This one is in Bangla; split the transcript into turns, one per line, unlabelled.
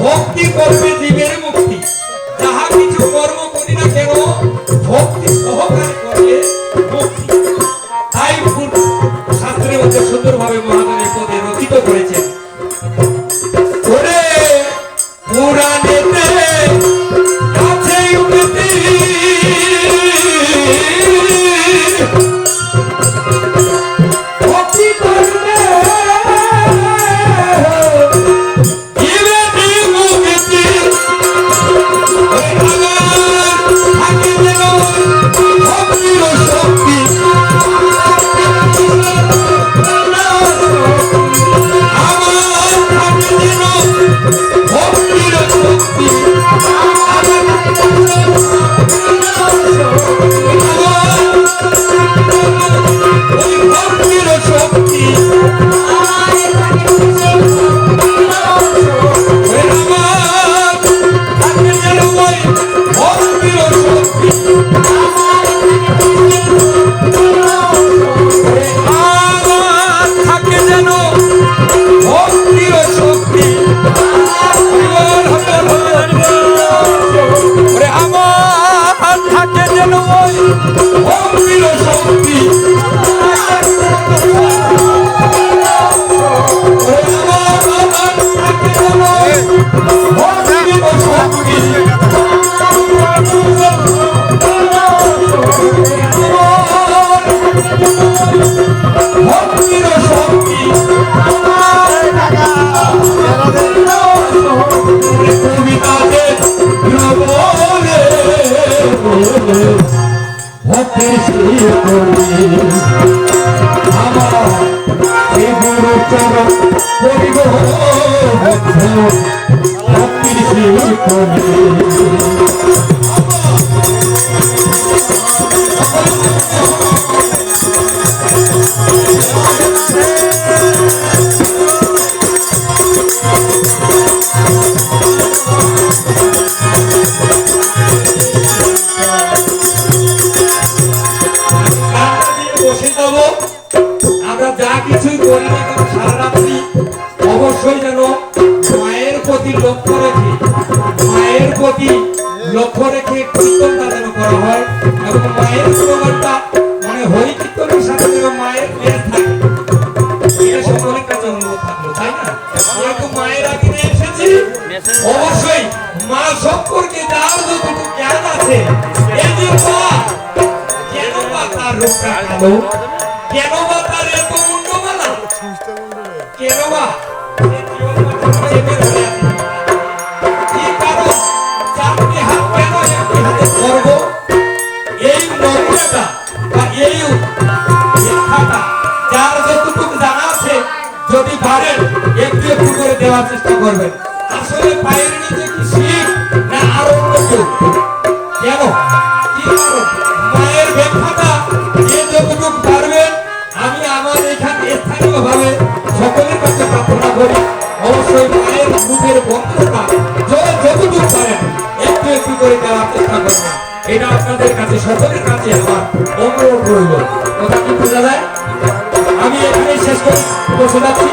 ভক্তি করবে জীবের মুক্তি। যাহা কিছু কর্ম করি না কেন ভক্তি সহকারে করলে মুক্তি। তাই শাস্ত্রের মধ্যে সুন্দরভাবে মহাজন এই পদে রচিত করেছেন। ওরে পুরাণেতে আছে উক্তি, ভক্তি করবে জীবের মুক্তি। ওরে আমার থাকে যেন ভক্তির শক্তি, আমরা যা কিছুই করি না কেন সারা রাত্রি অবশ্যই যেন মায়ের প্রতি লক্ষ্য রেখে, মায়ের প্রতি লক্ষ্য রেখে কীর্তনটা যেন করা হয় এবং মায়ের গুণগানটা মানে হরি কীর্তনের সাথে যেন মায়ের মেয়ে থাকে। এটা সকলের কাছে অনুরোধ থাকলো, তাই না? যেহেতু মায়ের আগে এসেছি, অবশ্যই মা সম্পর্কে যার যতটুকু জ্ঞান আছে, এই যে মা কেন বা তার রূপটা কালো, কেন বা তার এত মুন্ডমালা, কেন বা চেপে ধরে আছে, কি কারণ, চারটি হাত কেন একটি হাতে ধরবো, এই নমুনাটা বা এই শিক্ষাটা যার যতটুকু জানা আছে যদি পারেন একটু একটু করে দেওয়ার চেষ্টা করবেন। আসলে পায়ের নিচে কি শিব না আরো অন্য কেউ? কেন, কি কারণ? মায়ের ব্যাখ্যাটা যে যতটুকু পারবেন আমি আমার এখানে স্থানীয় ভাবে সকলের কাছে প্রার্থনা করি, অবশ্যই মায়ের মুখের বন্ধটা যতটুকু পারেন একটু একটু করে দেওয়ার চেষ্টা করবেন। এটা আপনাদের কাছে সকলের কাছে আমার অনুরোধ রইল। কথা কি বোঝা যায়? আমি এখানে শেষ করে বসে যাচ্ছি।